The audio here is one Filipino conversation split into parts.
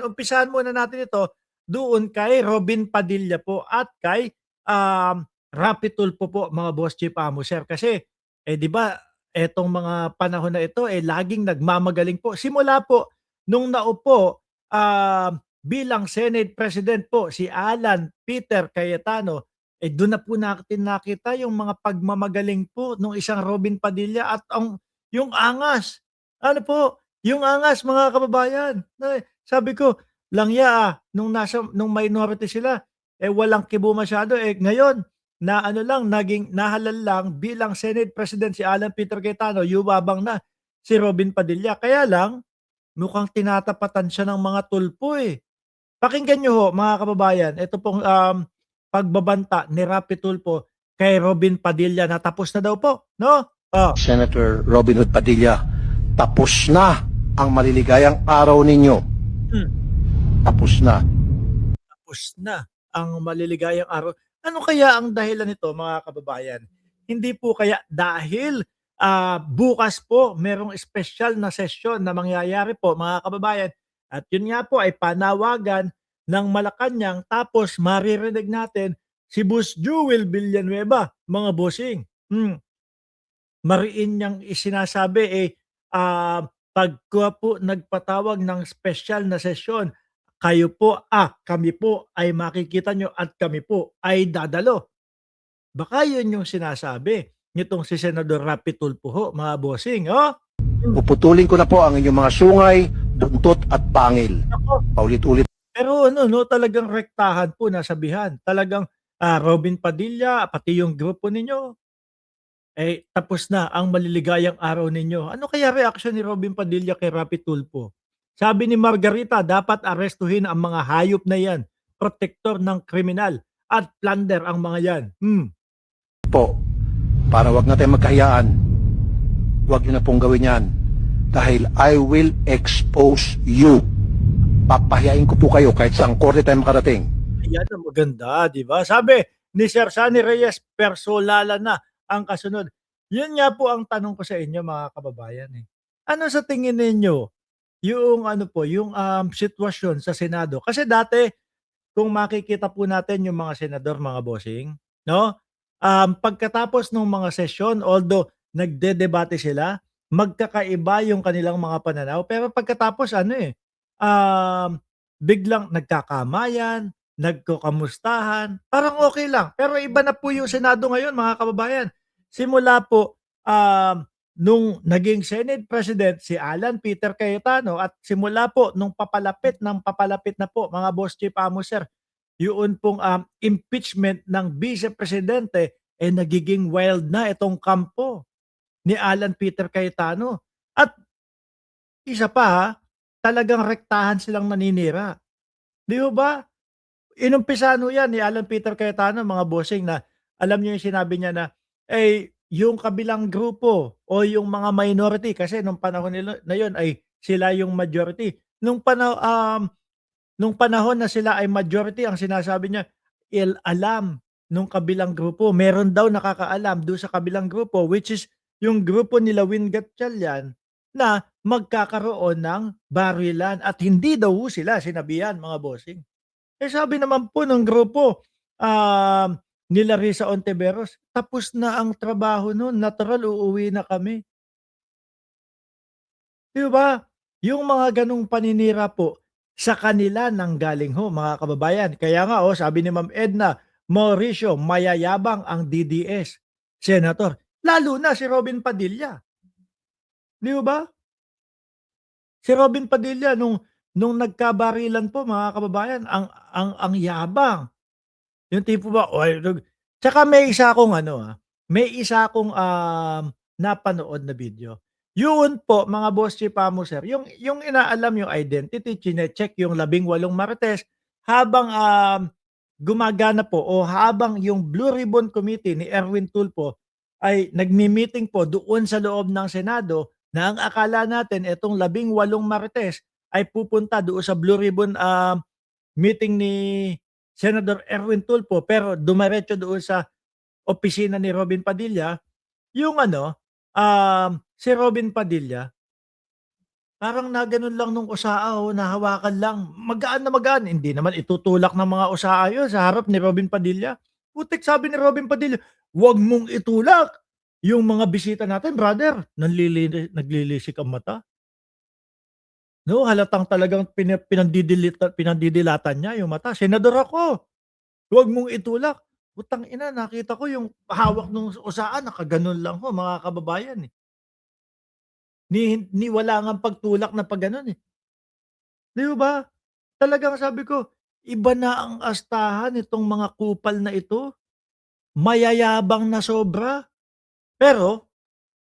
Umpisahan muna natin ito doon kay Robin Padilla po at kay Rapi Tulfo po mga Boss Chief Amuser. Kasi 'di ba etong mga panahon na ito laging nagmamagaling po. Simula po nung naupo bilang Senate President po si Alan Peter Cayetano, doon na po natin nakita yung mga pagmamagaling po nung isang Robin Padilla at yung angas. Ano po, yung angas mga kababayan. Sabi ko, langya nung minority sila, walang kibo masyado. Ngayon, na ano lang, naging nahalal lang bilang Senate President si Alan Peter Cayetano, yumabang na si Robin Padilla. Kaya lang, mukhang tinatapatan siya ng mga tulpo Pakinggan nyo ho, mga kababayan, ito pong pagbabanta ni Rapi Tulfo kay Robin Padilla na tapos na daw po, no? Oh. Senator Robin Hood Padilla, tapos na ang maliligayang araw ninyo. Tapos na. Tapos na ang maliligayang araw. Ano kaya ang dahilan nito mga kababayan? Hindi po kaya dahil bukas po merong espesyal na sesyon na mangyayari po mga kababayan at yun nga po ay panawagan ng Malacanang tapos maririnig natin si Boss Jewel Villanueva mga bossing. Mariin niyang isinasabi pagka po nagpatawag ng espesyal na sesyon, kami po ay makikita nyo at kami po ay dadalo. Baka yun yung sinasabi nitong si Senador Rapi Tulfo ho, mga bossing, oh. Puputulin ko na po ang inyong mga sungay, buntot at pangil. Ako. Paulit-ulit. Pero talagang rektahan po nasabihan. Talagang Robin Padilla, pati yung grupo ninyo, tapos na ang maliligayang araw ninyo. Ano kaya reaksyon ni Robin Padilla kay Rapi Tulfo? Sabi ni Margarita, dapat arestuhin ang mga hayop na yan, protektor ng kriminal at plunder ang mga yan. Po, para wag na tayo magkahiyaan, wag nyo na pong gawin yan. Dahil I will expose you. Papahiyain ko po kayo kahit saan korte tayo makarating. Ayan ang maganda, di ba? Sabi ni Sir Sunny Reyes, persolala na ang kasunod. Yun nga po ang tanong ko sa inyo mga kababayan. Ano sa tingin ninyo yung yung sitwasyon sa Senado? Kasi dati kung makikita po natin yung mga senador, mga bossing, no? Pagkatapos ng mga sesyon, although nagdedebate sila, magkakaiba yung kanilang mga pananaw, pero pagkatapos biglang nagkakamayan, nagkakamustahan, parang okay lang. Pero iba na po yung Senado ngayon, mga kababayan. Simula po nung naging Senate President si Alan Peter Cayetano at simula po nung papalapit na po mga Boss Chief Amuser, yun pong impeachment ng Vice Presidente nagiging wild na itong kampo ni Alan Peter Cayetano. At isa pa talagang rektahan silang naninira. Di ba? Inumpisahan ho yan ni Alan Peter Cayetano mga bossing na alam niyo yung sinabi niya na yung kabilang grupo o yung mga minority kasi nung panahon nila na yun ay sila yung majority. Nung panahon na sila ay majority, ang sinasabi niya, alam nung kabilang grupo. Meron daw nakakaalam doon sa kabilang grupo, which is yung grupo nila Win Gatchalian na magkakaroon ng barilan at hindi daw sila sinabihan mga bossing. Sabi naman po ng grupo nila Risa Ontiveros, tapos na ang trabaho nun, natural uuwi na kami. Di ba? Yung mga ganong paninira po, sa kanila nanggaling ho mga kababayan. Kaya nga sabi ni Ma'am Edna Mauricio, mayayabang ang DDS, Senator. Lalo na si Robin Padilla. Di ba? Si Robin Padilla nung nagkabarilan po mga kababayan, ang yabang. Yung tipo ba, tsaka may isa akong napanood na video. Yun po mga Boss Chief Amuser, yung inaalam yung identity, chine-check yung 18 Marites habang gumagana po o habang yung Blue Ribbon Committee ni Erwin Tulfo ay nagmi-meeting po doon sa loob ng Senado na ang akala natin itong 18 Marites ay pupunta doon sa Blue Ribbon meeting ni Senator Erwin Tulfo pero dumiretso doon sa opisina ni Robin Padilla, yung si Robin Padilla Parang na gano'n lang nung usaa, nahawakan lang, magaan na magaan. Hindi naman itutulak ng mga usaa yun sa harap ni Robin Padilla. Putik sabi ni Robin Padilla, "Wag mong itulak yung mga bisita natin brother, naglilisik ang mata." No, halatang talagang pinandidilatan niya yung mata, "Senador ako, wag mong itulak." Putang ina, nakita ko yung hawak nung usaan nakagano'n lang mga kababayan, eh. Ni wala ngang pagtulak na pa-gano'n, eh. 'Di ba? Talagang sabi ko, iba na ang astahan nitong mga kupal na ito, mayayabang na sobra. Pero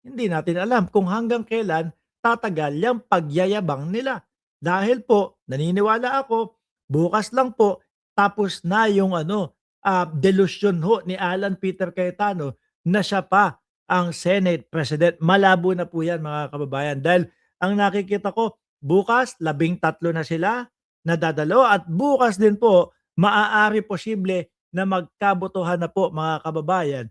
hindi natin alam kung hanggang kailan tatagal yang pagyayabang nila. Dahil po naniniwala ako, bukas lang po tapos na yung delusyon ni Alan Peter Cayetano na siya pa ang Senate President. Malabo na po yan mga kababayan dahil ang nakikita ko bukas 13 na sila na dadalo at bukas din po maaari posible na magkabotohan na po mga kababayan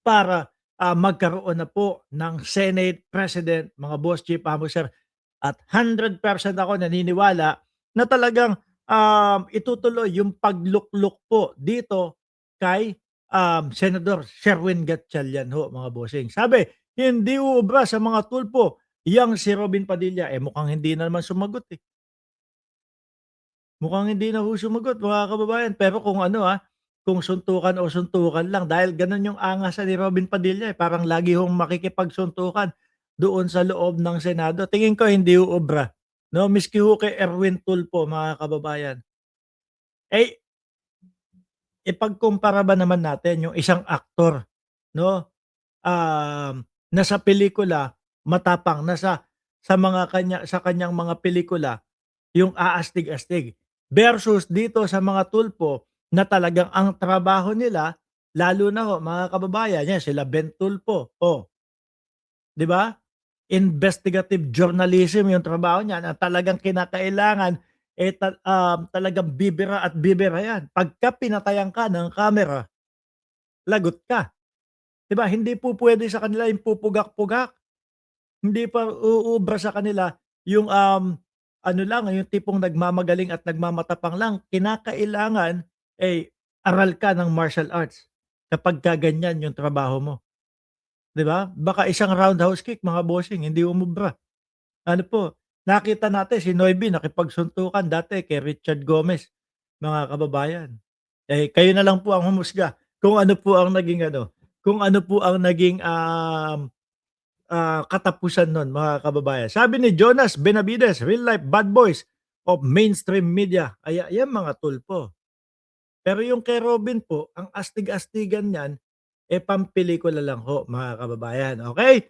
para, magkaroon na po ng Senate President, mga boss, chief, amo, sir. At 100% ako naniniwala na talagang, itutuloy yung pagluklok po dito kay, Senador Sherwin Gatchalian mga bossing. Sabi, hindi uubra sa mga tulpo yang si Robin Padilla, mukhang hindi na naman sumagot, eh. Mukhang hindi na sumagot mga kababayan. Pero kung kung suntukan o suntukan lang dahil gano'n yung angas ni Robin Padilla, parang lagi makikipagsuntukan doon sa loob ng Senado. Tingin ko hindi uubra, 'no, miski kay Erwin Tulfo mga kababayan. Eh, ipagkumpara ba naman natin yung isang aktor, 'no, na sa pelikula matapang, sa kanyang mga pelikula yung aastig-astig. Versus dito sa mga tulpo na talagang ang trabaho nila, lalo na mga kababayan, yan sila Ben Tulfo, 'di ba? Investigative journalism yung trabaho niya na talagang kinakailangan, talagang bibira at bibira yan. Pagka pinatayan ka ng camera, lagot ka, 'di ba? Hindi po puwede sa kanila yung pupugak-pugak. Hindi pa uubra sa kanila yung, lang, yung tipong nagmamagaling at nagmamatapang lang. Kinakailangan, aral ka ng martial arts kapagka ganyan yung trabaho mo, 'di ba? Baka isang roundhouse kick mga bossing hindi umubra. Ano po, nakita natin si Noybe nakipagsuntukan dati kay Richard Gomez, mga kababayan. Kayo na lang po ang humusga kung ano po ang naging kung ano po ang naging, katapusan nun mga kababayan. Sabi ni Jonas Benavides, real life bad boys of mainstream media. Yan mga tulpo. Pero yung kay Robin po, ang astig-astigan niyan, pampelikula lang mga kababayan. Okay?